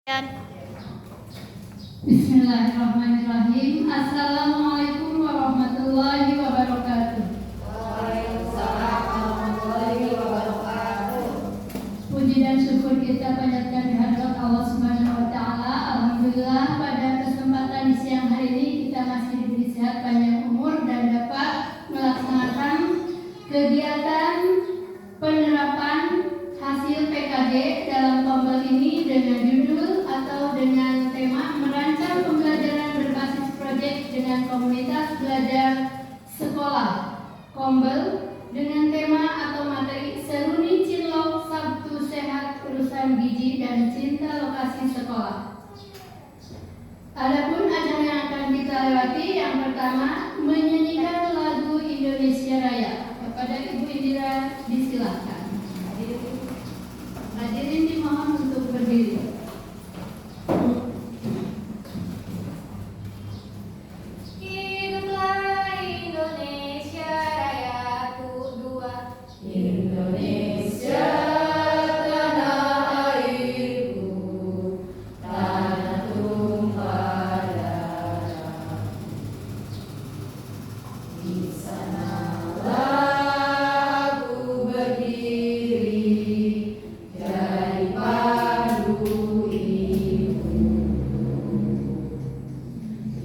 Bismillahirrahmanirrahim. Assalamualaikum warahmatullahi wabarakatuh. Waalaikumsalam warahmatullahi wabarakatuh. Puji dan syukur kita panjatkan kehadirat Allah Subhanahu wa taala. Alhamdulillah pada kesempatan di siang hari ini kita masih diberi sehat panjang umur dan dapat melaksanakan kegiatan penerapan hasil PKG dalam Kombel ini dengan judul atau dengan tema merancang pembelajaran berbasis proyek dengan komunitas belajar sekolah Kombel dengan tema atau materi Seruni Cinlok Sabtu Sehat Urusan Gizi dan Cinta Lokasi Sekolah. Adapun acara yang akan kita lewati, yang pertama menyanyikan lagu Indonesia Raya. Kepada Ibu Indira disilakan. Hadirin dimohon untuk berdiri. Hiduplah Indonesia Raya dua. Indonesia tanah airku, tanah tumpah darah. Di sanalah aku berdiri, jadi pandu ibu.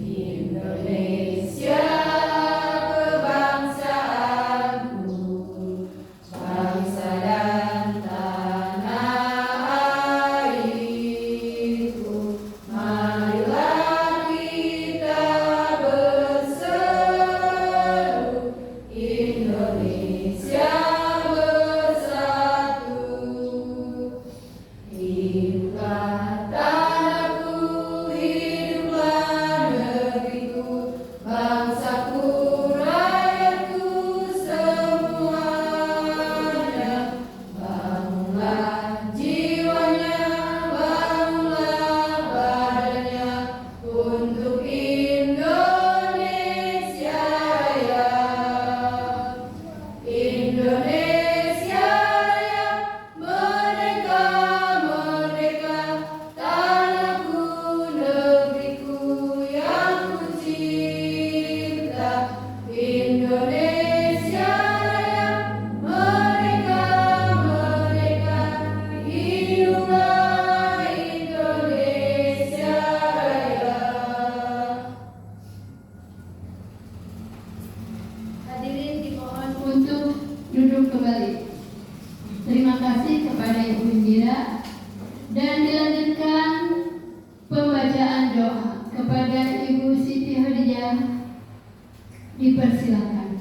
Indonesia kebangsaanku, bangsa dan tanah airku. Marilah kita berseru, Indonesia bersatu. Hiduplah tanahku, hiduplah negeriku, bangsaku, rakyatku semuanya. Bangunlah jiwanya, bangunlah badannya untuk Indonesia Raya. Indonesia Raya, merdeka, merdeka, tanahku, negeriku yang ku cinta. Indonesia Raya, merdeka, merdeka, hiduplah Indonesia Raya. Hadirin dimohon untuk duduk kembali. Terima kasih kepada Ibu Indira, dan dilanjutkan pembacaan doa kepada Ibu Siti Khadijah. Dipersilakan.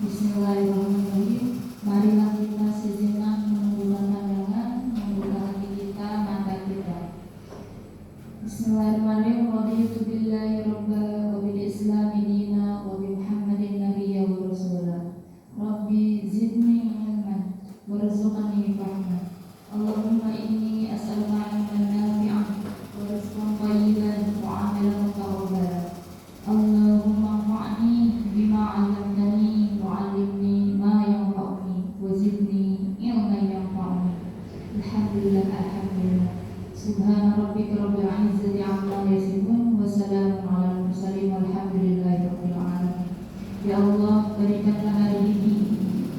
Bismillahirrahmanirrahim. Marilah kita sejenak menundukkan pandangan, membuka hati kita, mata kita. Bismillahirrahmanirrahim. Raditu billahi rabba wa bil islami dina wa bi Muhammadin nabiyya wa rasula. Rabbi zidni ilman warzuqni fahma. Allahumma inni as'aluka ilman nafi'an wa rizqan thayyiban wa 'amalan mutaqabbalan. Allahumma anfa'ni bima 'allamtani wa 'allimni ma yanfa'uni wa zidni ilman yanfa'uni. Alhamdulillah, alhamdulillah. Subhana rabbika rabbil 'izzati 'amma yasifun wa salamun 'alal mursalin walhamdulillahi rabbil 'alamin. Ya Allah, berikanlah hari ini,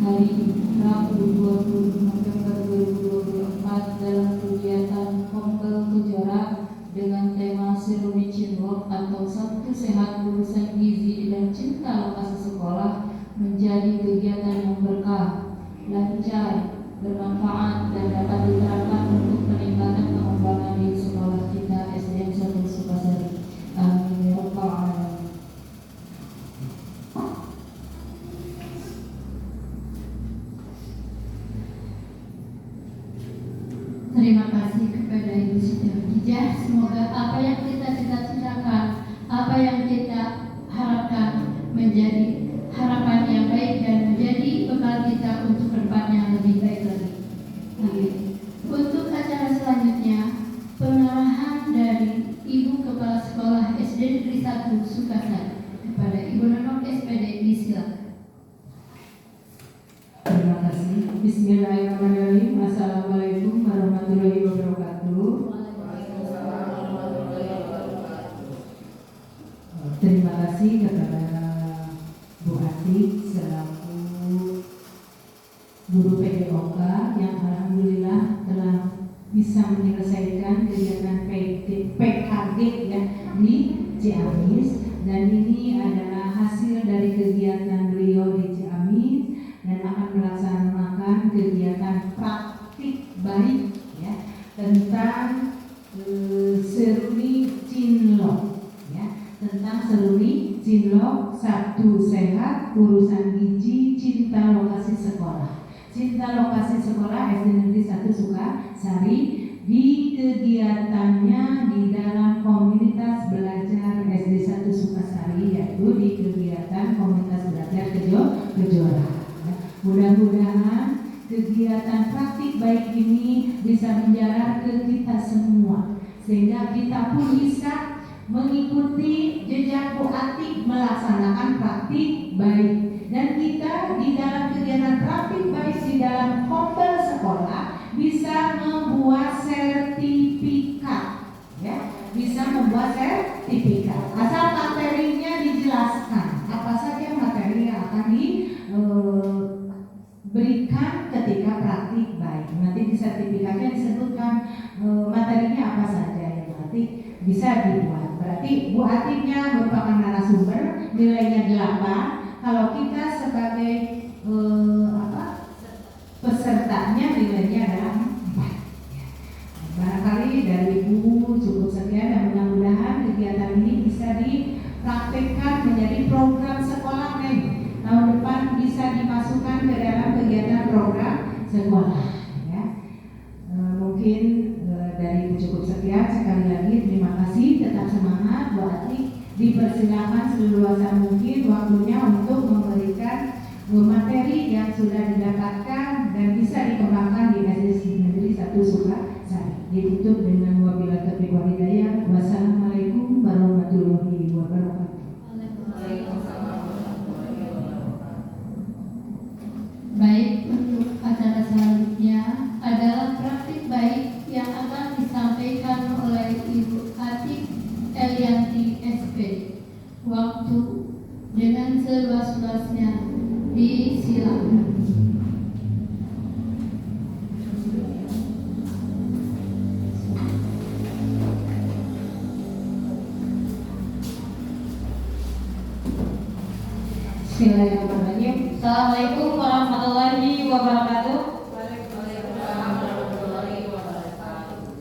hari Rabu 20 November 2024, dalam kegiatan Kombel Kejora dengan tema Seruni Cinlok atau Sabtu Sehat Urusan Gizi dan Cinta Lokasi Sekolah menjadi kegiatan yang berkah, lancar, bermanfaat, dan dapat diterapkan untuk peningkatan pengembangan di sekolah kita SDN 1 Sukasari. Amin ya rabbal alamin. Terima kasih kepada Ibu Siti Khadijah. Semoga apa yang kita cita-citakan, apa yang kita harapkan menjadi harapan yang baik dan menjadi bekal kita untuk kedepannya yang lebih baik lagi. Amin. Untuk acara selanjutnya, pengarahan dari Ibu Kepala Sekolah SD Negeri 1 Sukasari. Kepada Ibu Nunung SPD disilakan. Terima kasih. Bismillahirrahmanirrahim. Assalamualaikum warahmatullahi wabarakatuh. Terima kasih kepada Bu Atik selaku guru PDOK yang alhamdulillah telah bisa menyelesaikan kegiatan PKG ya di Ciamis, dan ini adalah hasil dari kegiatan beliau di Ciamis dan akan melaksanakan kegiatan praktik baik ya tentang seruni cinlok ya, tentang seruni cinlok, satu sehat, urusan gizi, cinta lokasi sekolah. Cinta lokasi sekolah SD Negeri 1 Sukasari di kegiatannya di dalam komunitas belajar SD 1 Sukasari, yaitu di kegiatan komunitas belajar Kejora. Mudah-mudahan kegiatan praktik baik ini bisa menjalar ke kita semua, sehingga kita pun bisa mengikuti jejak Bu Atik melaksanakan praktik baik, dan kita di dalam kegiatan praktik baik di dalam kompel sekolah bisa membuat sertifikat ya, bisa membuat sertifikat asal materinya dijelaskan apa saja materi yang akan diberikan ketika praktik baik. Nanti di sertifikatnya disebutkan materinya apa saja yang nanti bisa dibuat. Berarti Bu Atiknya merupakan narasumber, nilainya 8. Kalau kita sebagai pesertanya nilainya adalah 4. Barangkali dari Ibu cukup sekian, dan mudah-mudahan kegiatan ini bisa dipraktekkan menjadi program sekolah tahun depan, bisa dimasukkan ke dalam kegiatan program sekolah ya. Mungkin dari Ibu cukup sekian. Sekali lagi terima kasih, tetap semangat Bu Atik. Dipersilakan seluasa mungkin waktunya untuk memberikan materi yang sudah didapatkan dan bisa dikembangkan di SD Negeri 1 Sukasari. Ditutup dengan wabillahi taufiq wal hidayah. Wassalamualaikum warahmatullahi wabarakatuh. Baik, untuk acara selanjutnya adalah praktik baik yang akan disampaikan oleh Ibu Atik Elianti SPD. Waktu dengan seluas-luasnya disilakan. Bismillahirrahmanirrahim. Assalamualaikum warahmatullahi wabarakatuh.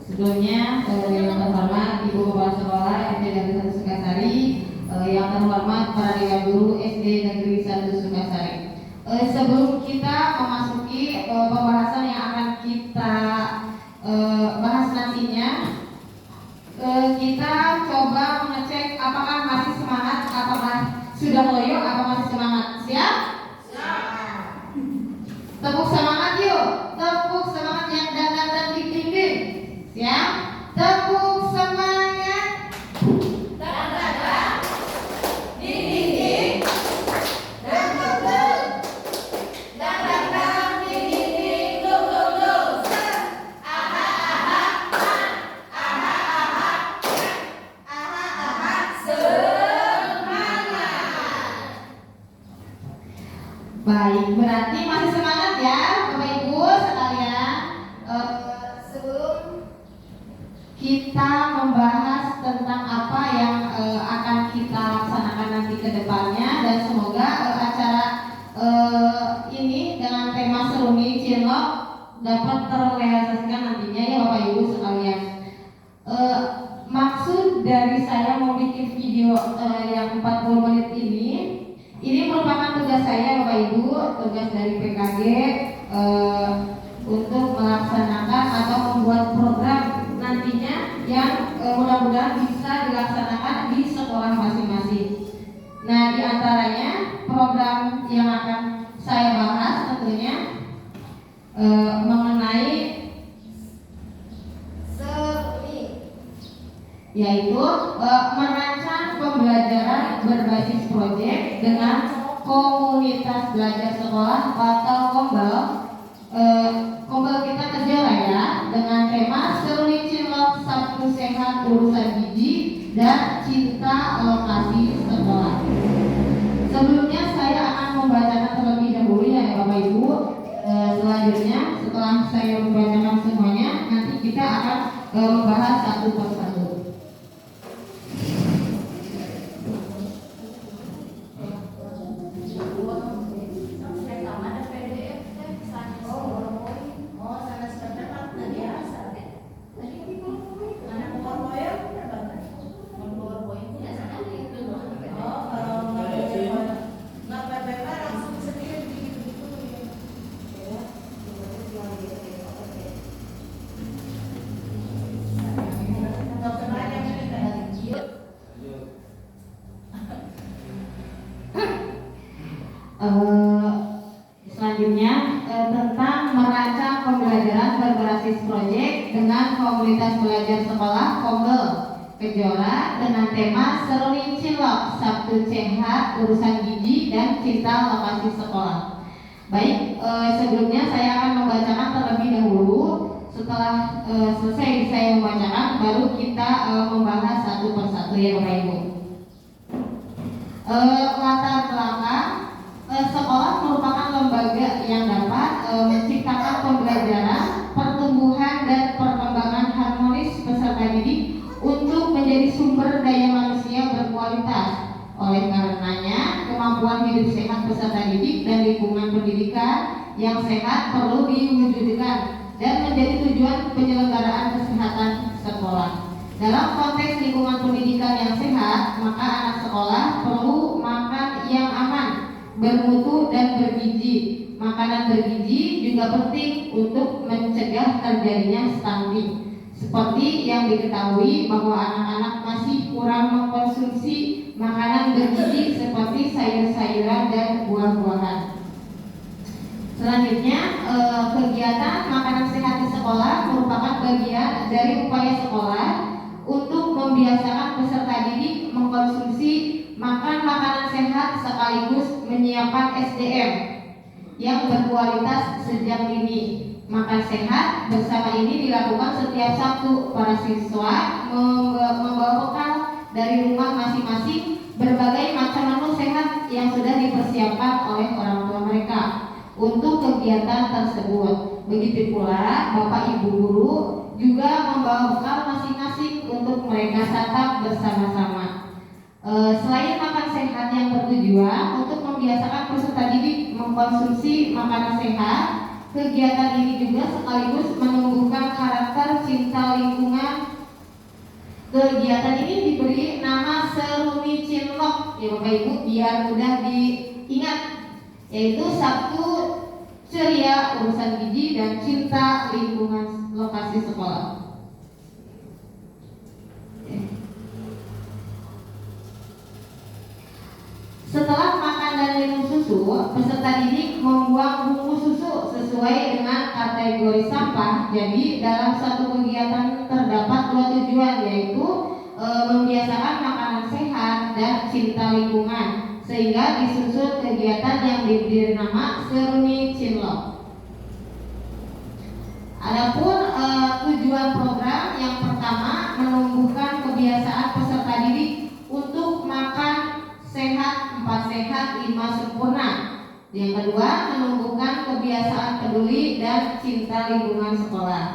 Sebelumnya yang terhormat Ibu Kepala Sekolah SD Negeri 1 Sukasari, yang terhormat para dewan guru SD Negeri 1 Sukasari. Sebelum kita memasuki pembahasan yang akan kita bahas nantinya, kita coba mengecek apakah masih semangat, apakah sudah loyo, apa masih semangat. Siap? Tepuk semangat yuk. Tepuk semangat yang dan tinggi. Siap? Tepuk semangat. Dan tinggi. Dan tinggi. Baik, berarti masih semangat ya Bapak Ibu sekalian. Sebelum kita membahas tentang apa yang akan kita laksanakan nanti ke depannya, dan semoga acara ini dengan tema seruni cinlok dapat terrealisasikan nantinya ya Bapak Ibu sekalian. Maksud dari saya mau bikin video yang 40 menit ini merupakan tugas saya Bapak Ibu, tugas dari PKG untuk melaksanakan atau membuat program nantinya yang mudah-mudahan bisa dilaksanakan di sekolah masing-masing. Nah, di antaranya program yang akan saya bahas tentunya mengenai seruni, yaitu merancang pembelajaran berbasis proyek dengan komunitas belajar sekolah atau Kombel. Kombel kita Kejora ya, dengan tema Seruni Cilok Sabtu Sehat Urusan Gizi dan Cinta Lokasi Sekolah. Sebelumnya saya akan membacakan terlebih dahulu ya Bapak Ibu. Selanjutnya setelah saya membacakan semuanya, nanti kita akan membahas satu persatu. Selanjutnya tentang merancang pembelajaran berbasis proyek dengan komunitas belajar sekolah Kombel Kejora dengan tema Seruni Cilok Sabtu Sehat Urusan Gizi dan Cinta Lokasi Sekolah. Baik, sebelumnya saya akan membacakan terlebih dahulu. Setelah selesai saya membacakan, baru kita membahas satu persatu ya Bapak Ibu. Latar belakang sekolah merupakan lembaga yang dapat menciptakan pembelajaran, pertumbuhan dan perkembangan harmonis peserta didik untuk menjadi sumber daya manusia berkualitas. Oleh karenanya, kemampuan hidup sehat peserta didik dan lingkungan pendidikan yang sehat perlu diwujudkan dan menjadi tujuan penyelenggaraan kesehatan sekolah. Dalam konteks lingkungan pendidikan yang sehat, maka anak sekolah perlu makan yang aman, bermutu dan bergizi. Makanan bergizi juga penting untuk mencegah terjadinya stunting. Seperti yang diketahui bahwa anak-anak masih kurang mengkonsumsi makanan bergizi seperti sayur-sayuran dan buah-buahan. Selanjutnya, kegiatan makanan sehat di sekolah merupakan bagian dari upaya sekolah untuk membiasakan peserta didik mengkonsumsi makan makanan sehat sekaligus menyiapkan SDM yang berkualitas sejak dini. Makan sehat bersama ini dilakukan setiap Sabtu. Para siswa membawa bekal dari rumah masing-masing berbagai macam menu sehat yang sudah dipersiapkan oleh orang tua mereka untuk kegiatan tersebut. Begitu pula Bapak Ibu guru juga membawa bekal masing-masing untuk mereka santap bersama-sama. Selain makan sehat yang bertujuan untuk membiasakan peserta didik mengkonsumsi makanan sehat, kegiatan ini juga sekaligus menumbuhkan karakter cinta lingkungan. Kegiatan ini diberi nama Seruni Cilok ya Bapak Ibu biar mudah diingat, yaitu Sabtu Ceria Urusan Gizi dan Cinta Lingkungan Lokasi Sekolah. Setelah makan dan minum susu, peserta didik membuang bungkus susu sesuai dengan kategori sampah. Jadi dalam satu kegiatan terdapat dua tujuan, yaitu membiasakan makanan sehat dan cinta lingkungan, sehingga disusun kegiatan yang diberi nama Seruni Cilok. Adapun tujuan program yang pertama menumbuhkan kebiasaan peserta didik untuk makan sehat, 4 sehat, 5 sempurna. Yang kedua, menumbuhkan kebiasaan peduli dan cinta lingkungan sekolah.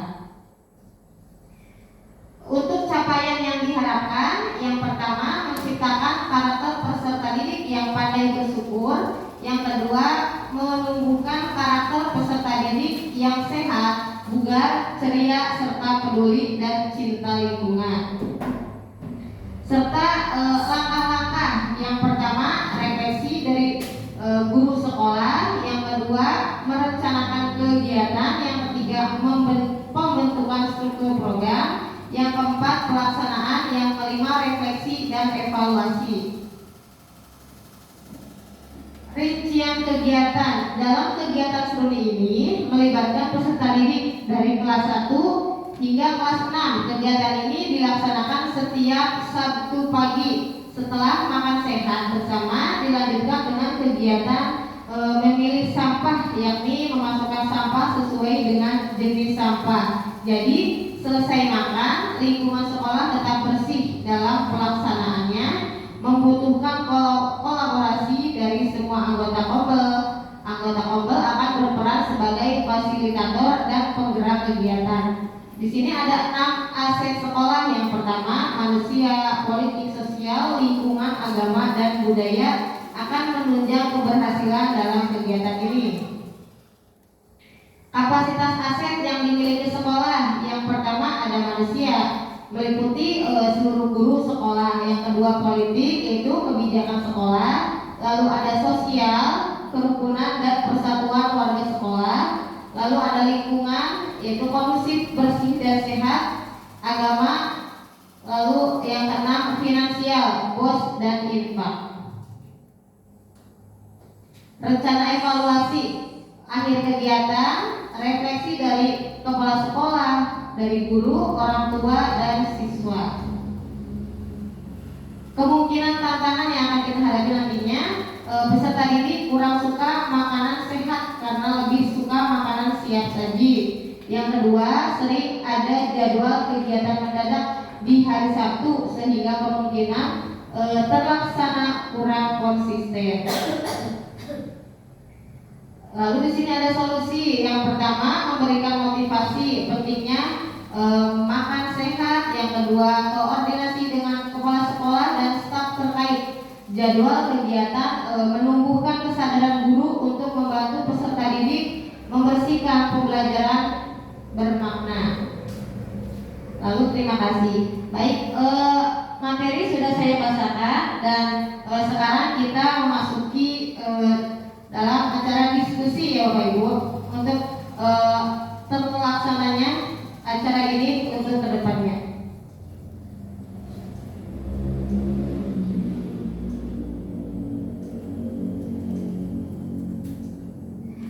Untuk capaian yang diharapkan, yang pertama menciptakan karakter peserta didik yang pandai bersyukur. Yang kedua, menumbuhkan karakter peserta didik yang sehat, bugar, ceria, serta peduli dan cinta lingkungan. Serta langkah-langkah, yang pertama refleksi dari guru sekolah, yang kedua merencanakan kegiatan, yang ketiga pembentukan struktur program, yang keempat pelaksanaan, yang kelima refleksi dan evaluasi. Rincian kegiatan. Dalam kegiatan Seruni ini melibatkan peserta didik dari kelas 1 hingga kelas 6. Kegiatan ini dilaksanakan setiap Sabtu pagi setelah makan sehat bersama dilanjutkan dengan kegiatan memilih sampah, yakni memasukkan sampah sesuai dengan jenis sampah. Jadi selesai makan, lingkungan sekolah tetap bersih. Dalam pelaksanaannya membutuhkan kolaborasi dari semua anggota Kombel. Anggota Kombel akan berperan sebagai fasilitator dan penggerak kegiatan. Di sini ada 6 aset sekolah. Yang pertama, manusia, politik sosial, lingkungan, agama, dan budaya akan menunjang keberhasilan dalam kegiatan ini. Kapasitas aset yang dimiliki sekolah. Yang pertama ada manusia, meliputi seluruh guru sekolah. Yang kedua politik, yaitu kebijakan sekolah. Lalu ada sosial, kerukunan dan persatuan warga sekolah. Lalu ada lingkungan, yaitu kondusif, bersih dan sehat. Agama. Lalu yang keenam finansial, bos dan infak. Rencana evaluasi akhir kegiatan, refleksi dari kepala sekolah, dari guru, orang tua, dan siswa. Kemungkinan tantangan yang akan kita hadapi nantinya, peserta didik kurang suka makanan sehat karena lebih suka makanan siap saji. Yang kedua, sering ada jadwal kegiatan mendadak di hari Sabtu sehingga kemungkinan terlaksana kurang konsisten. Lalu di sini ada solusi. Yang pertama, memberikan motivasi pentingnya makan sehat. Yang kedua, koordinasi dengan kepala sekolah dan staf terkait. Jadwal kegiatan menumbuhkan kesadaran guru untuk membantu peserta didik membersihkan pembelajaran bermakna. Lalu terima kasih. Baik, materi sudah saya bacakan dan sekarang kita memasuki dalam acara diskusi ya Bapak Ibu untuk terlaksananya acara ini untuk kedepannya.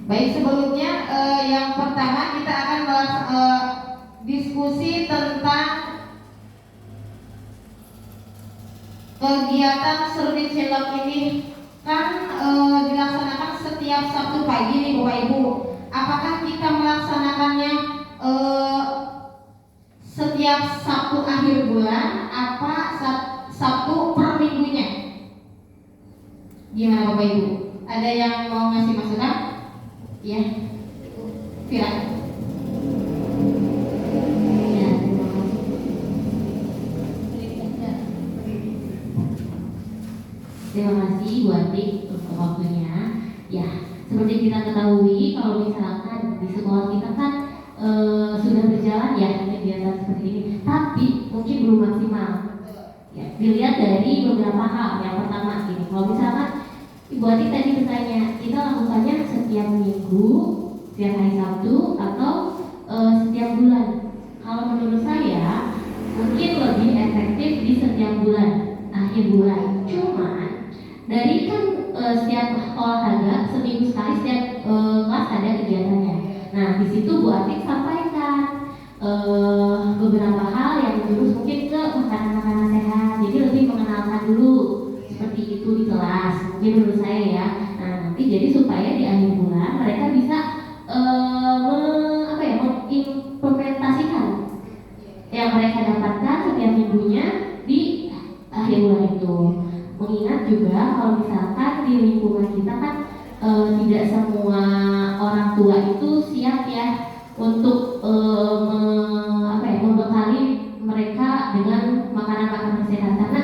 Baik, sebelumnya yang pertama kita akan bahas diskusi tentang kegiatan Seruni Cilok ini kan dilaksanakan setiap Sabtu pagi nih Bapak Ibu. Apakah kita melaksanakannya setiap Sabtu akhir bulan apa Sabtu per minggunya? Gimana Bapak Ibu? Ada yang mau ngasih masukan? Ya, Vira. Terima kasih Bu Atik untuk waktunya. Ya, seperti kita ketahui kalau misalkan di sekolah kita kan sudah berjalan ya kegiatan seperti ini, tapi mungkin belum maksimal. Ya, dilihat dari beberapa hal. Yang pertama ini, kalau misalkan Ibu Atik tadi bertanya, kita lakukannya setiap minggu, setiap hari Sabtu atau setiap bulan. Kalau menurut saya mungkin lebih efektif di setiap bulan, akhir bulan. Cuman dari kan setiap olahraga seminggu sekali setiap kelas ada kegiatannya. Nah di situ Bu Atik sampaikan beberapa hal yang menjurus mungkin ke makanan-makanan sehat. Jadi lebih mengenalkan dulu seperti itu di kelas. Mungkin menurut saya ya. Nah nanti jadi supaya di akhir bulan mereka bisa mengimplementasikan yang mereka dapatkan setiap minggunya di akhir bulan itu. Mengingat juga kalau misalkan di lingkungan kita kan tidak semua orang tua itu siap ya untuk membekali mereka dengan makanan-makanan sehat. Karena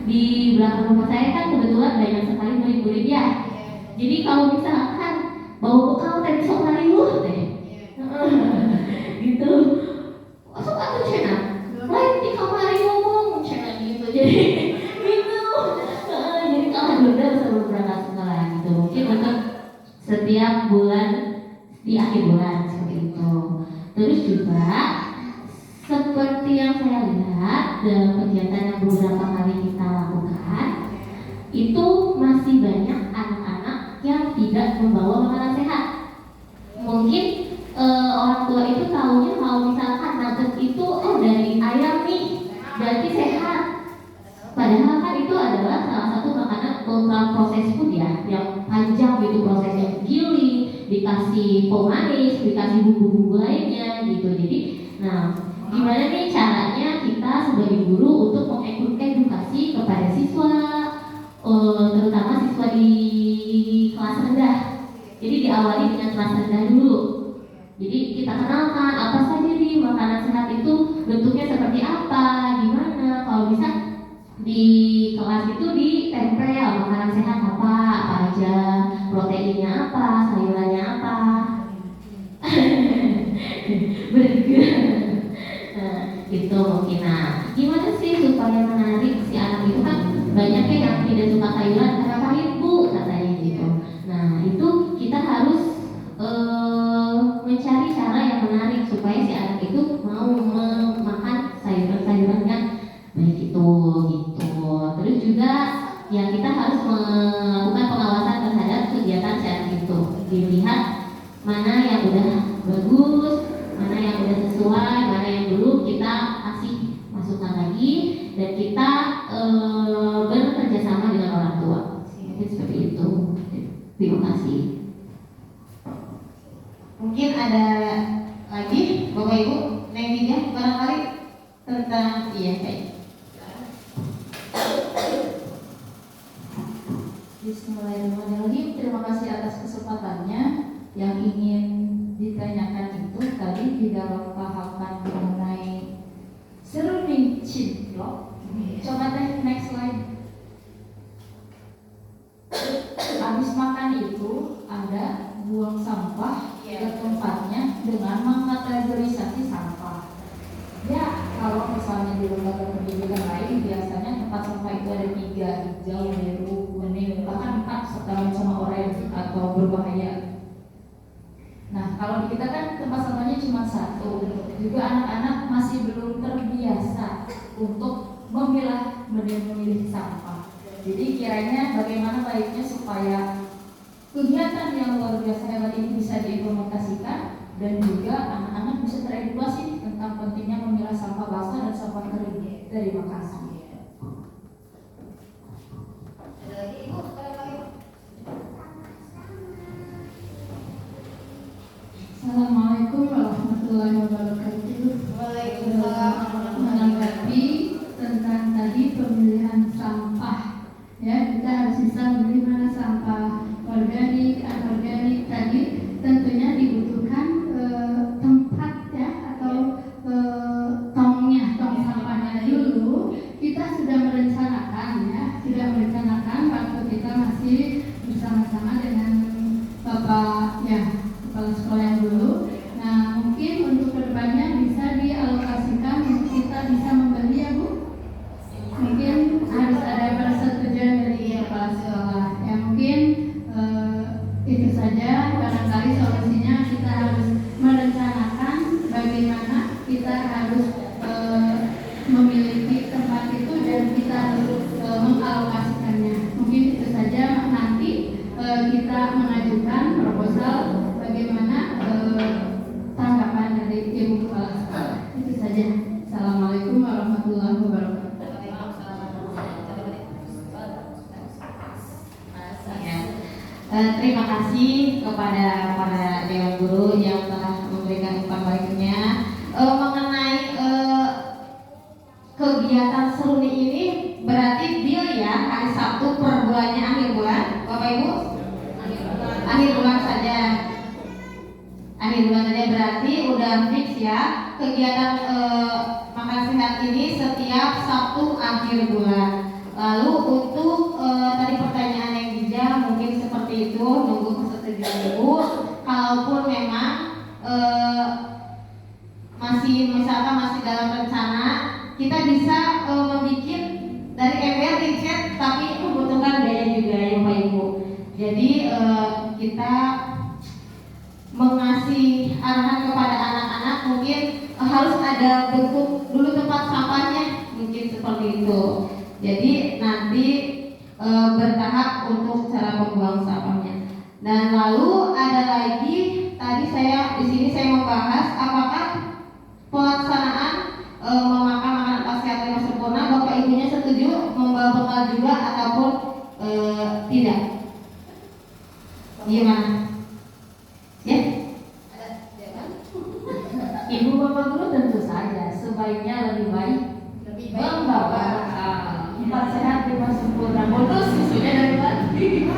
di belakang rumah saya kan kebetulan banyak sekali murid-murid ya. Jadi kalau misalkan bawa bekal tadi sok lariwuh deh, gitu. Masuk atau channel lain di kamar ngomong channel gitu. Jadi benar sebelum berangkat sekolah gitu. Mungkin untuk setiap bulan di akhir bulan seperti itu. Terus juga seperti yang saya lihat dalam kegiatan yang beberapa kali kita lakukan, itu masih banyak anak-anak yang tidak membawa makanan sehat. Mungkin orang tua itu tahunya kalau misalkan nugget itu dari ayam nih berarti sehat. Padahal kan itu adalah program proses food ya, yang panjang gitu prosesnya, giling, dikasih pemanis, dikasih bumbu-bumbu lainnya gitu. Jadi, nah gimana nih caranya kita sebagai guru untuk mengedukasi kepada siswa, terutama siswa di kelas rendah. Jadi diawali dengan kelas rendah dulu. Jadi kita kenalkan apa saja nih makanan sehat itu bentuknya seperti apa, gimana. Kalau bisa di kelas itu ditempel makanan sehat apa aja, proteinnya apa, sayurannya apa. Burger. Nah, itu mungkin. Nah, gimana sih supaya menarik si anak itu, kan banyaknya yang tidak suka sayuran karena pahit bu katanya gitu. Nah, itu kita harus mencari cara yang menarik supaya si anak itu mau makan sayuran-sayuran yang baik itu gitu. Terus juga ya kita harus melakukan pengawasan terhadap kegiatan si anak itu, dilihat mana yang udah bagus, mana yang udah sesuai, mana yang dulu kita kasih masukan lagi, dan kita bekerja sama dengan orang tua. Mungkin seperti itu. Terima kasih. Mungkin ada lagi Bapak Ibu, Neng Dija barangkali tentang baik. Bismillahirrahmanirrahim. Terima kasih atas kesempatannya. Yang ingin ditanyakan itu tadi tidak pahamkan mengenai serunding cinlok. Coba teh next slide. Habis makan itu ada buang sampah ke tempatnya dengan mengkategorisasi sampah. Ya, kalau misalnya di lembaga pendidikan lain biasanya tempat sampah itu ada 3, hijau, biru, kuning, bahkan 4 setara sama orange atau berbahaya. Nah, kalau di kita kan tempat sampahnya cuma 1. Juga anak-anak masih belum terbiasa untuk memilih sampah. Jadi kiranya bagaimana baiknya supaya kegiatan yang luar biasa hebat ini bisa diimplementasikan dan juga anak-anak bisa teredukasi tentang pentingnya memilah sampah basah dan sampah kering. Terima kasih. Assalamualaikum warahmatullahi wabarakatuh. Menanggapi tentang tadi pemilihan sampah, ya kita harus bisa memilih mana sampah organik, anorganik. Tadi tentunya dibutuhkan tempat ya atau tong sampahnya dulu. Kita sudah merencanakan waktu kita masih bersama-sama dengan Bapak ya kepala sekolah yang dulu. Nah, mungkin untuk kedepannya bisa dialokasikan untuk kita bisa membeli ya Bu. Mungkin harus ada persetujuan dari kepala sekolah. Ya mungkin itu saja. Barangkali solusinya kita harus merencanakan bagaimana kita harus memiliki tempat itu dan kita harus mengalokasikannya. Mungkin itu saja. Nanti kita mengajukan proposal bagaimana tanggapan dari Ibu Kepala Sekolah. Itu saja. Assalamualaikum warahmatullahi wabarakatuh. Terima kasih kepada para dewan guru yang telah memberikan umpan baliknya mengenai kegiatan seruni ini. Berarti deal ya, hari Sabtu per bulannya akhir bulan, Bapak Ibu? Akhir bulan saja. Akhir bulan saja berarti udah fix ya kegiatan makan sehat ini setiap Sabtu akhir bulan. Lalu untuk tadi pertanyaan yang Dija mungkin seperti itu, nunggu persetujuan Ibu. Kalaupun memang misalkan masih dalam rencana, kita bisa membuat dari ember riset, tapi membutuhkan biaya juga ya Bapak Ibu. Jadi kita mengasih arahan kepada anak-anak mungkin harus ada bentuk dulu tempat sampahnya, mungkin seperti itu. Jadi nanti bertahap untuk cara membuang sampahnya. Dan lalu ada lagi tadi di sini saya membahas apakah pelaksanaan memakan makanan pas sehat dan sempurna Bapak Ibunya setuju membawa bekal juga ataupun tidak? Gimana? Ya? Ibu bapak guru tentu saja sebaiknya lebih baik membawa empat sehat lima sempurna. Bonus susunya dari Bati.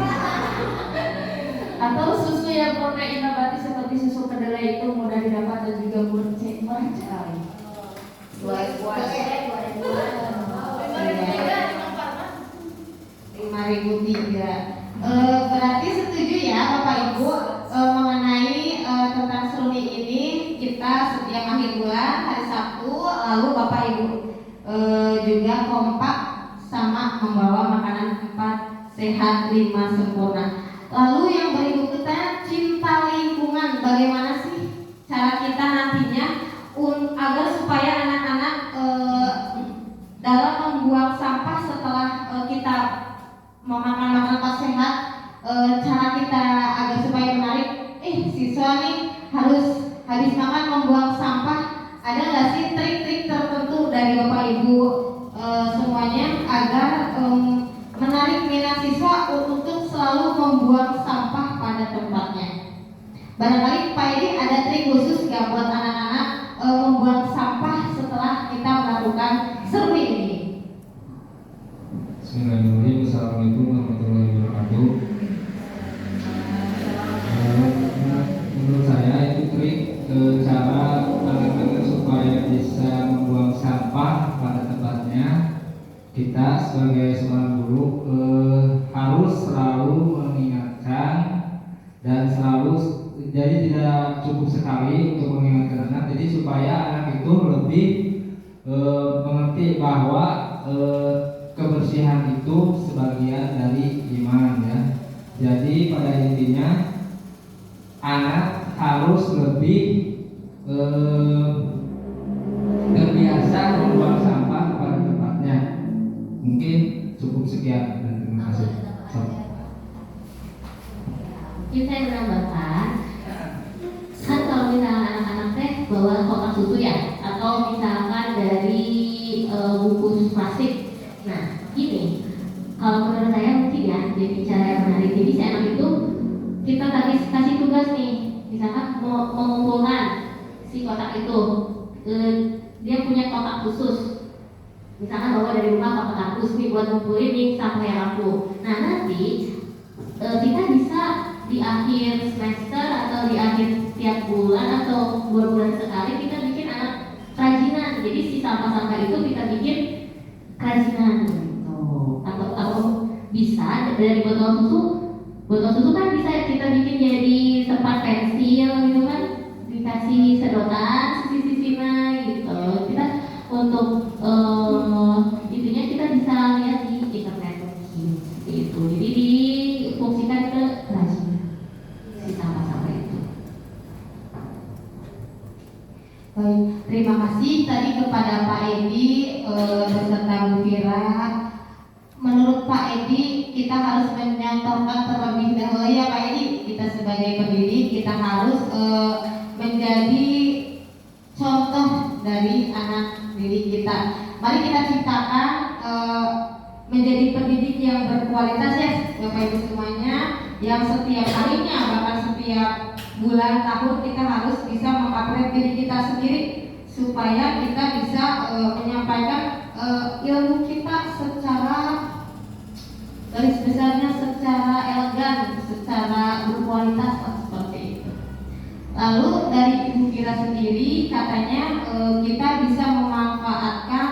Atau susu yang protein nabati seperti susu kedelai itu mudah didapat dan juga murah sekali. 5.003. Berarti setuju ya Bapak Ibu mengenai tentang seruni ini. Kita setiap akhir bulan hari Sabtu lalu Bapak Ibu juga kompak sama membawa makanan 4 sehat 5 sempurna. Lalu yang berikutnya cinta lingkungan. Bagaimana sih cara kita nantinya agar supaya anak-anak dalam membuang sampah setelah kita memakan makanan sehat, cara kita agar supaya menarik, siswa nih harus habis makan membuang sampah. Ada nggak sih trik-trik tertentu dari Bapak Ibu semuanya agar menarik minat siswa untuk selalu membuang sampah pada tempatnya? Barangkali Pak Edi ada trik khusus nggak buat anak-anak membuang sampah setelah kita melakukan serwi ini? Bismillahirrahmanirrahim. Assalamualaikum warahmatullahi wabarakatuh. Menurut saya itu trik cara anak-anak supaya bisa membuang sampah pada tempatnya. Kita sebagai seorang guru harus selalu mengingatkan dan selalu, jadi tidak cukup sekali untuk mengingatkan anak, jadi supaya anak itu lebih mengerti bahwa kebersihan itu sebagian dari iman ya. Jadi pada intinya anak harus lebih terbiasa membuang sampah pada tempatnya. Mungkin cukup sekian dan terima kasih. Kita yang menambahkan, kan kalau misalnya anak-anak teh bawa kotak susu ya, atau misalkan dari bungkus plastik. Nah, gini, kalau menurut saya mungkin ya, jadi cara yang menarik. Jadi si anak itu kita kasih tugas nih, misalkan mau mengumpulkan si kotak itu, dia punya kotak khusus. Misalkan bawa dari rumah kotak kardus nih buat ngumpulin nih sampah yang aku. Nah nanti kita bisa di akhir semester atau di akhir setiap bulan atau 2 bulan sekali kita bikin anak kerajinan. Jadi si sampah-sampah itu kita bikin kerajinan gitu. Atau bisa dari botol susu kan bisa kita bikin jadi tempat pensil gitu kan, dikasih sedotan sisi-sisinya gitu. Kita untuk intinya kita bisa lihat di internet seperti itu. Jadi difungsikan ke kerajinan si sampah-sampah itu. Baik, terima kasih tadi kepada Pak Edi beserta Bu Fira. Menurut Pak Edi, kita harus menyontohkan terlebih dahulu ya Pak Edi. Kita sebagai pendidik, kita harus menjadi contoh dari anak didik kita. Mari kita ciptakan menjadi pendidik yang berkualitas ya Bapak Ibu semuanya, yang setiap harinya bahkan setiap bulan tahun kita harus bisa mengupgrade diri kita sendiri supaya kita bisa menyampaikan ilmu kita secara garis besarnya secara elegan, secara berkualitas seperti itu. Lalu dari Ibu Fira sendiri katanya kita bisa memanfaatkan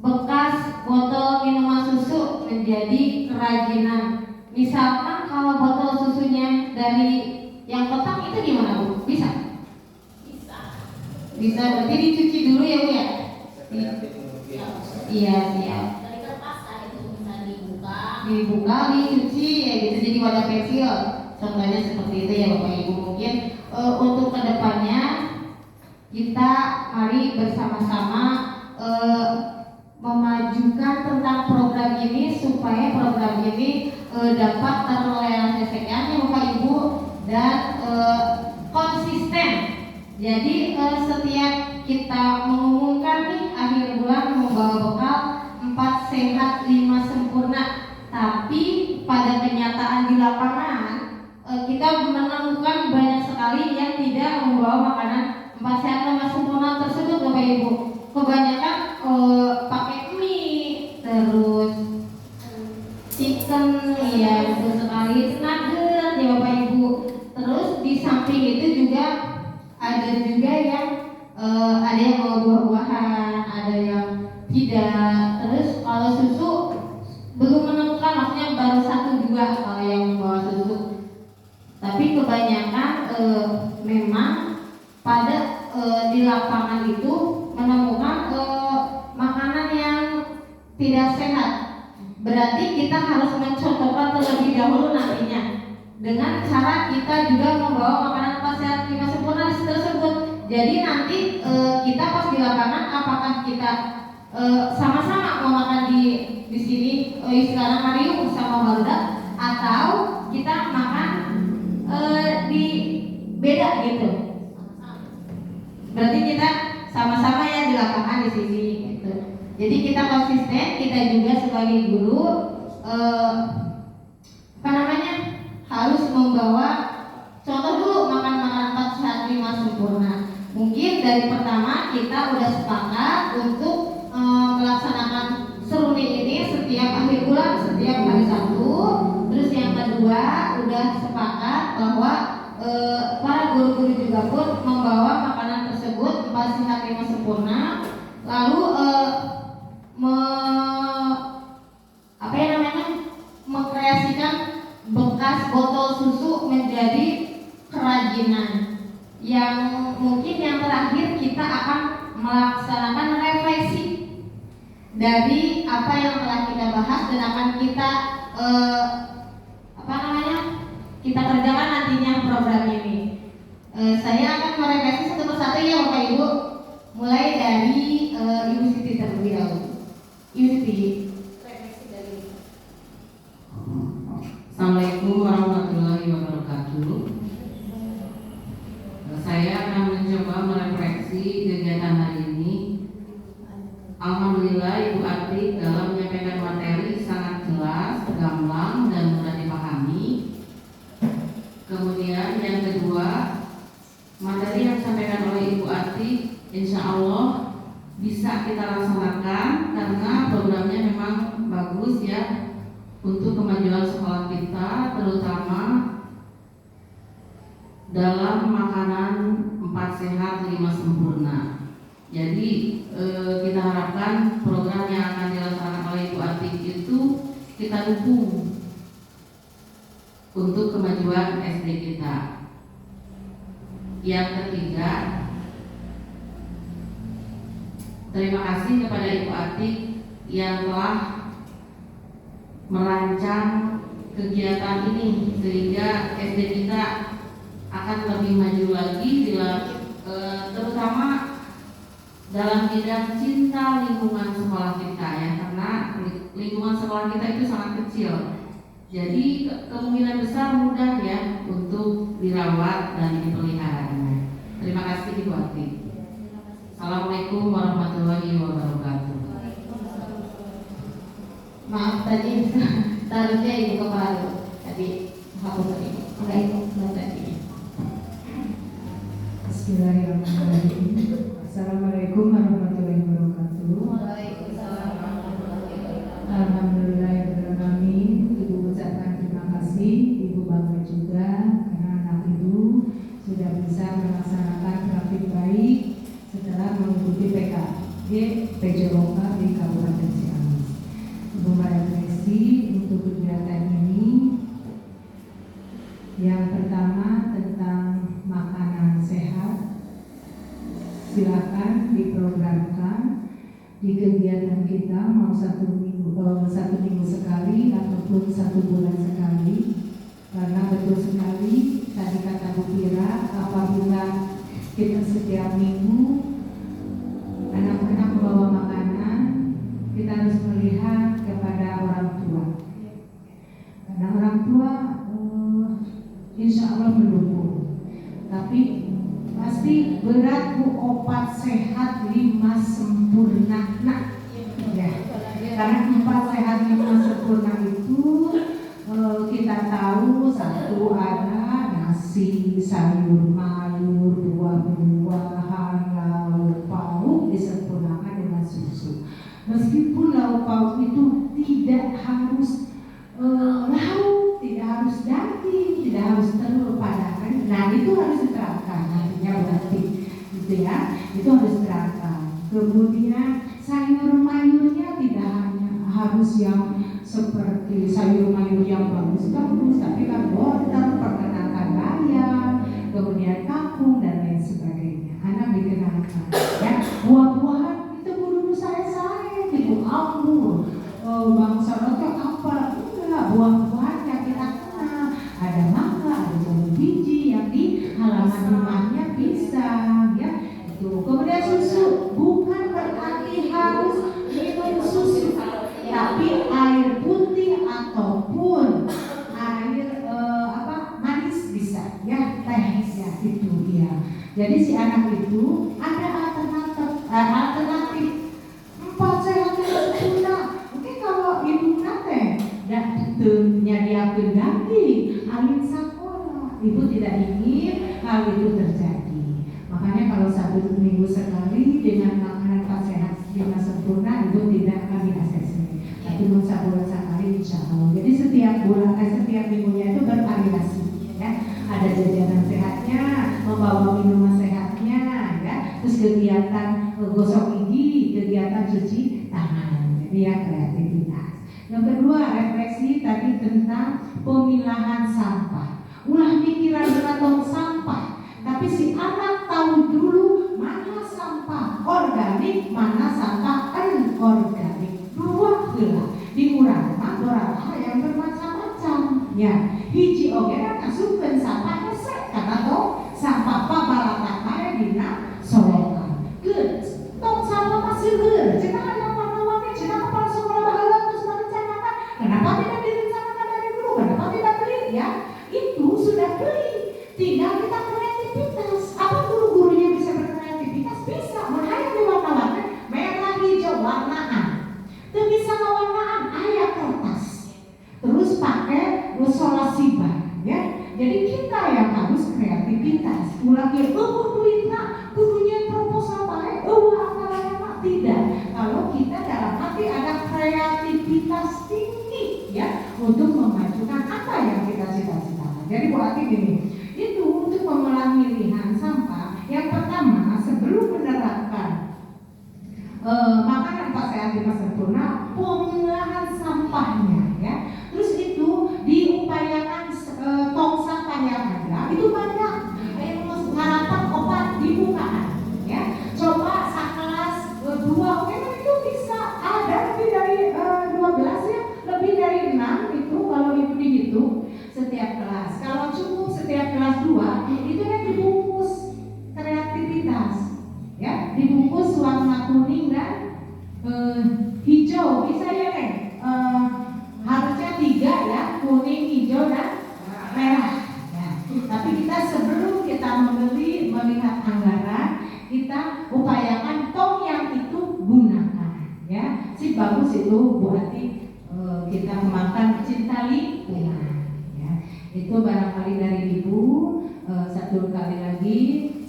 bekas botol minuman susu menjadi kerajinan. Misalkan kalau botol susunya dari yang kotak itu gimana Bu? Bisa? Bisa, berarti dicuci dulu ya Bu ya? Iya, siap. Dari kertas kan itu bisa Dibuka, dicuci ya gitu, jadi wadah pensil. Contohnya seperti itu ya Bapak Ibu. Mungkin untuk kedepannya kita mari bersama-sama memajukan tentang program ini supaya program ini dapat terrealisasikan ya Bapak Ibu dan konsisten. Jadi setiap kita mengumumkan nih akhir bulan membawa bekal 4 sehat 5 sempurna, tapi pada kenyataan di lapangan kita menemukan banyak sekali yang tidak membawa makanan 4 sehat 5 sempurna tersebut, Bapak Ibu. Kebanyakan pakai mie, terus chicken, ya betul sekali, nugget ya Bapak Ibu. Terus di samping itu juga ada juga yang ada yang bawa buah-buahan, ada yang tidak. Terus kalau susu belum menemukan, maksudnya baru 1-2 kalau yang bawa susu. Tapi kebanyakan memang pada di lapangan itu menemukan makanan yang tidak sehat. Berarti kita harus mencontohkan terlebih dahulu nantinya dengan cara kita juga membawa makanan 4 sehat 5 sempurna tersebut. Jadi nanti kita pas di lapangan, apakah kita sama-sama mau makan di sini sekarang Mariu sama Balda, atau kita makan di beda gitu. Berarti kita sama-sama ya di lapangan di sini gitu. Jadi kita konsisten, kita juga sebagai guru harus membawa contoh dulu makan makanan 4 sehat 5 sempurna. Mungkin dari pertama kita udah sepakat untuk melaksanakan seruni ini setiap akhir bulan, setiap hari Sabtu. Terus yang kedua udah sepakat bahwa para guru-guru juga pun membawa makanan tersebut 4 sehat 5 sempurna. Lalu mengkreasikan bekas botol susu menjadi kerajinan. Yang mungkin yang terakhir kita akan melaksanakan refleksi dari apa yang telah kita bahas dan akan kita kita kerjakan nantinya program ini. Saya akan merefleksi satu persatu ya Bapak Ibu, mulai dari Ibu Siti terlebih dahulu. Ibu Siti, refleksi dari. Assalamualaikum warahmatullahi wabarakatuh. Saya akan mencoba merefleksi kegiatan hari ini. Alhamdulillah Ibu Atik dalam menyampaikan materi sangat jelas, gamblang, dan mudah dipahami. Kemudian yang kedua, materi yang disampaikan oleh Ibu Atik insya Allah bisa kita laksanakan karena programnya memang bagus ya untuk kemajuan sekolah kita, terutama dalam makanan 4 sehat 5 sempurna. Jadi kita harapkan program yang akan dilaksanakan oleh Ibu Atik itu kita dukung untuk kemajuan SD kita. Yang ketiga, terima kasih kepada Ibu Atik yang telah merancang kegiatan ini sehingga SD kita akan lebih maju lagi terutama dalam bidang cinta lingkungan sekolah kita ya, karena lingkungan sekolah kita itu sangat kecil. Jadi kemungkinan besar mudah ya untuk dirawat dan dipeliharanya. Terima kasih Ibu Atik. Assalamualaikum warahmatullahi wabarakatuh. Maaf tadi seharusnya Ibu Kepala tadi hapus tadi. Waalaikumsalam tadi. Bismillahirrahmanirrahim. Assalamualaikum warahmatullahi wabarakatuh. Alhamdulillahirrahmanirrahim. Ibu ucapkan terima kasih, Ibu bangga juga karena anak Ibu sudah bisa melaksanakan praktik baik setelah mengikuti PKG PJOK di Kabupaten Ciamis. Ibu merefleksi untuk kegiatan ini. Yang pertama tentang makanan sehat, silakan diprogramkan di kegiatan kita mau satu minggu sekali ataupun 1 bulan sekali, karena betul sekali tadi kata Bu Kira, apabila kita setiap minggu anak-anak membawa makanan, kita harus melihat kepada orang tua, karena orang tua insya Allah mendukung, tapi pasti berat Bu, opat sehat 5 sempurna. Nah, ya, karena 4 sehat 5 sempurna itu itu ada nasi, sayur mayur, buah-buahan, lauk pauk disempurnakan dengan susu. Meskipun lauk pauk itu tidak harus lauk, tidak harus daging, tidak harus telur padahal. Nah itu harus diterapkan nantinya berarti, gitu ya. Itu harus diterapkan. Kemudian sayur mayurnya tidak hanya harus yang seperti sayur mayur yang bagus, tapi kan wortel, perkenakan bayam, kemudian kangkung dan lain sebagainya. Anak dikenalkan. Ya, buah-buahan itu dulu saya itu anggur, bangsa roti apa? Enggak, buah-buahan yang kita kenal. Ada mangga, ada jambu biji yang di halaman rumahnya bisa, ya. Itu. Kemudian susu, bukan berarti harus minum susu, tapi air putih ataupun air manis bisa, ya, teh ya, itu ya. Jadi si anak itu ada alternatif 4 sehat dan sempurna. Mungkin kalau ibu nate dan menyediakan daging, alin sekolah, ibu tidak ingin hal itu terjadi. Makanya kalau 1 minggu sekali dengan makanan 4 sehat 5 sempurna, ibu tidak kami asesmen. Tapi sebulan sekali insya Allah. Jadi setiap minggunya itu bervariasi, ya. Ada jajanan sehatnya, membawa minuman sehatnya, ya. Terus kegiatan gosok gigi, kegiatan cuci tangan. Jadi ya kreativitas. Yang kedua, refleksi tadi tentang pemilahan sampah. Ulah pikiran dengan tong sampah, tapi si anak tahu dulu mana sampah organik, mana sampah anorganik. Dua heula diurangkan dorang yang bermacam-macam. Ya, hiji oge kasupkeun sampah hese karena tong sampah pabalata dina solokan. Geus tong sampah masih geur, cenah aya warna-warni, cenah kepala sekolah baheula terus merencanakan. Kenapa tidak direncanakan dari dulu? Kenapa tidak beli? Ya, itu sudah beli. Tinggal kita kreativitas. Apa guru-gurunya bisa berkreativitas? Bisa. Menghayat di warna-warni, merah, hijau, warnaan. Itu bisa warnaan ayat kertas. Terus pakai isolasi bahan, ya. Jadi kita yang harus kreativitas. Mulai duitnya, kudunya proposal baik, apa tidak. Kalau kita dalam hati ada kreativitas tinggi, ya, untuk memajukan apa yang kita cita-citakan. Jadi berarti gini, itu untuk mengolah pilihan sampah. Yang pertama, sebelum menerapkan makanan 4 sehat 5 sempurna, pemilahan sampahnya, ya. Terus itu diupayakan tong sampah yang ada itu banyak. Harapan obat dibukaan, ya. Coba sakelas 2 itu bisa ada lebih dari 12, ya, lebih dari 6 itu kalau itu dihitung setiap kelas. Kalau cukup setiap kelas 2 itu kan dibungkus kreativitas, ya, dibungkus warna kuning dan hijau bisa, ya, kan? Harusnya 3, ya, kuning, hijau dan merah, ya. Tapi kita sebelum kita membeli, melihat anggaran, kita upayakan tong yang itu gunakan, ya. Si bagus itu berarti kita kembangkan cinta lingkungan, ya. Itu barangkali dari ibu. Satu kali lagi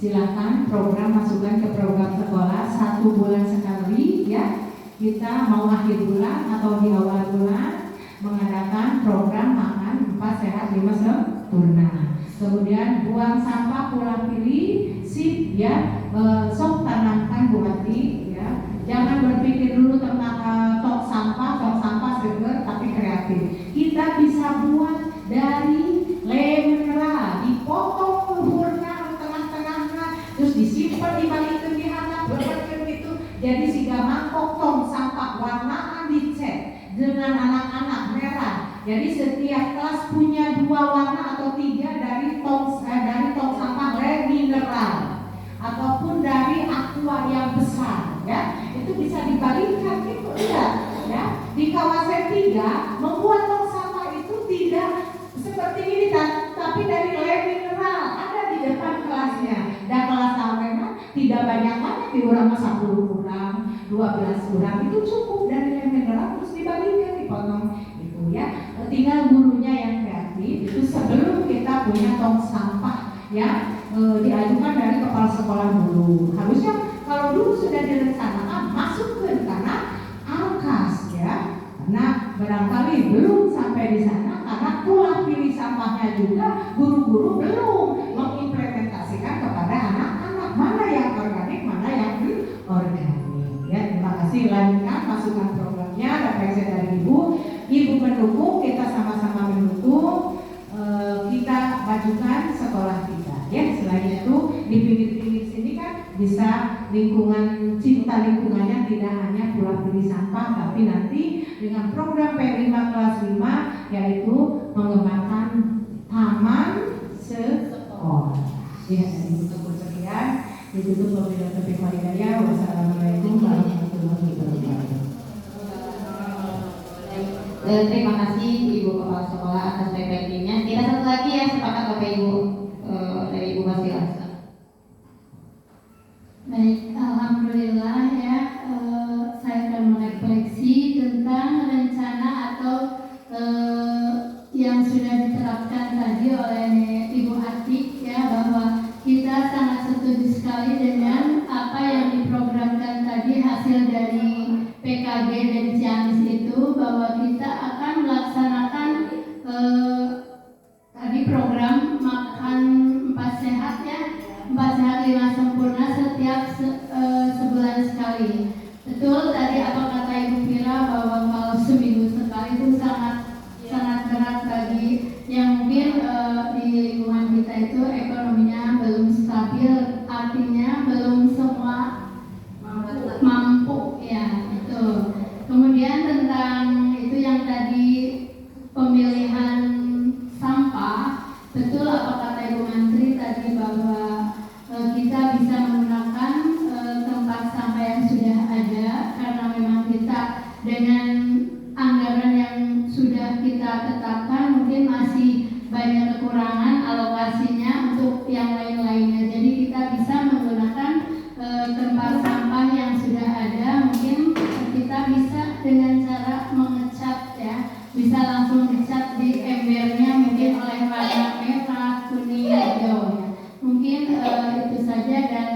silakan program masukkan ke program sekolah 1 bulan sekali, ya. Kita mau akhir bulan atau di awal bulan mengadakan program makan 4 sehat 5 sempurna. Kemudian buang sampah pulang pilih, sip, ya. Sok tanamkan buati, ya. Jangan berpikir dulu tentang tong sampah seger, tapi kreatif. Kita bisa buat dari mineral, dipotong luhurna, tengah-tengahnya, terus disimpan dibalikin di handap, berbagai gitu. Jadi siga mangkok tong sampah warnaan dicat dengan anak-anak merah. Jadi setiap kelas punya 2 warna atau 3 dari tong sampah mineral ataupun dari aqua yang besar, ya. Itu bisa dibalikkan gitu, ya. Di kawasan 3 membuat tong sampah itu tidak seperti ini, tapi dari mineral ada di depan kelasnya. Dan kelas awalnya tidak banyak diurang 10 kurang, 12 kurang, itu cukup dari mineral terus dibalikkan, dipotong, gitu, ya. Tinggal gurunya yang kreatif itu sebelum namanya tong sampah ya, diajukan dari kepala sekolah dulu. Harusnya kalau dulu sudah direncanakan masukkan karena alkas ya, karena barangkali belum sampai di sana karena pola pilih sampahnya juga guru-guru belum mengimplementasikan kepada anak-anak mana yang organik, mana yang organik. Ya, terima kasih. Lanjutkan masukan programnya, referensi dari Ibu mendukung, kita sama-sama mendukung, kita majukan sekolah kita. Ya, selain itu di pinggir-pinggir sini kan bisa lingkungan, cinta lingkungannya tidak hanya pola pilih sampah, tapi nanti dengan program P5 kelas 5 yaitu mengembangkan taman sekolah. Ya, untuk sekian ditutup wabillahi taufiq wal hidayah. Wassalamualaikum warahmatullahi wabarakatuh. Terima kasih Ibu Kepala Sekolah atas refleksinya. Kita satu lagi ya, sepakat Bapak Ibu dari Ibu Basila. Baik, alhamdulillah ya, saya akan merefleksi tentang rencana atau yang sudah diterapkan tadi oleh Ibu Atik ya, bahwa kita sangat setuju sekali dengan apa yang diprogramkan tadi hasil dari PKG dari Ciamis itu, bahwa kita akan melaksanakan tadi program makan 4 sehat ya, 4 sehat 5 sempurna setiap sebulan sekali. Betul tadi apa kata Ibu Fira, bahwa kalau seminggu sekali itu sangat berat bagi yang mungkin di lingkungan kita itu ekonominya belum stabil, artinya belum semua mampu ya itu. Kemudian tentang itu yang tadi pemilihan sampah, betul apa kata Ibu Menteri tadi bahwa kita bisa menggunakan tempat sampah yang sudah ada, karena memang kita dengan anggaran yang sudah kita tetapkan mungkin masih banyak kekurangan alokasinya untuk yang lain-lainnya. Jadi kita bisa menggunakan tempat sampah yang sudah ada. Mungkin kita bisa dengan cara mengecat ya, bisa langsung ngecat di embernya mungkin oleh warna merah, kuning, hijau ya. Mungkin itu saja. Dan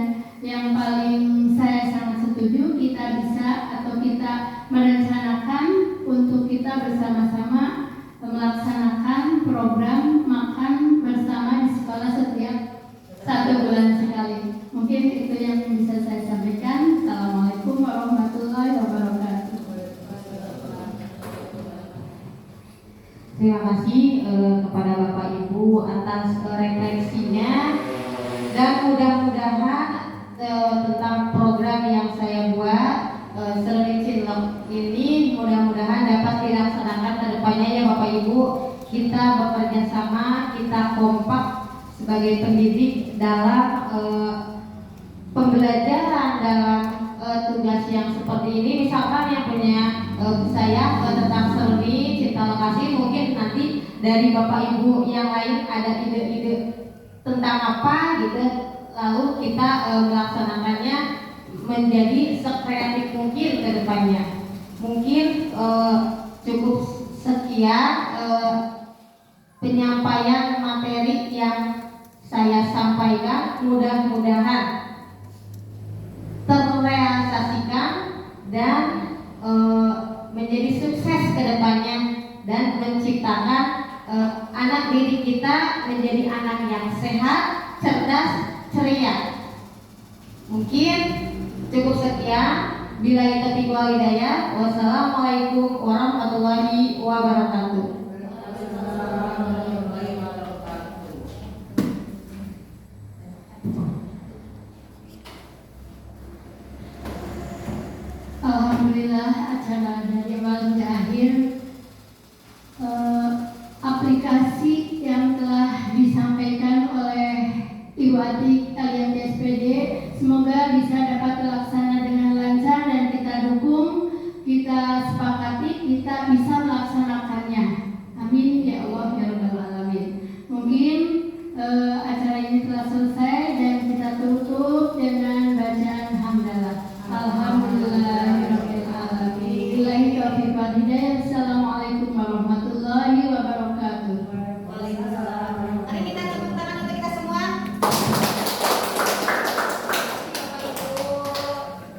yang paling saya sangat setuju, kita bisa atau kita merencanakan untuk kita bersama-sama melaksanakan program makan bersama di sekolah setiap 1 bulan sekali. Mungkin itu yang bisa saya sampaikan. Assalamualaikum warahmatullahi wabarakatuh. Terima kasih kepada Bapak Ibu atas refleksinya, dan mudah-mudahan tentang program yang saya buat Serenity Cinlok ini mudah-mudahan dapat dilaksanakan ke depannya ya Bapak Ibu. Kita bekerja sama, kita kompak sebagai pendidik dalam pembelajaran, dalam tugas yang seperti ini. Misalkan yang punya saya tentang seni, cinta lokasi, mungkin nanti dari Bapak Ibu yang lain ada ide-ide tentang apa gitu, lalu kita melaksanakannya menjadi sekreatif mungkin ke depannya. Mungkin cukup sekian penyampaian materi yang saya sampaikan, mudah-mudahan terrealisasikan dan menjadi sukses ke depannya, dan menciptakan anak didik kita menjadi anak yang sehat, cerdas, ceria. Mungkin cukup sekian. Billahi taufiq wal hidayah. Wassalamualaikum warahmatullahi wabarakatuh. Alhamdulillah, acara dari awal hingga akhir, aplikasi yang telah disampaikan oleh Ibu Atik alias SPD semoga bisa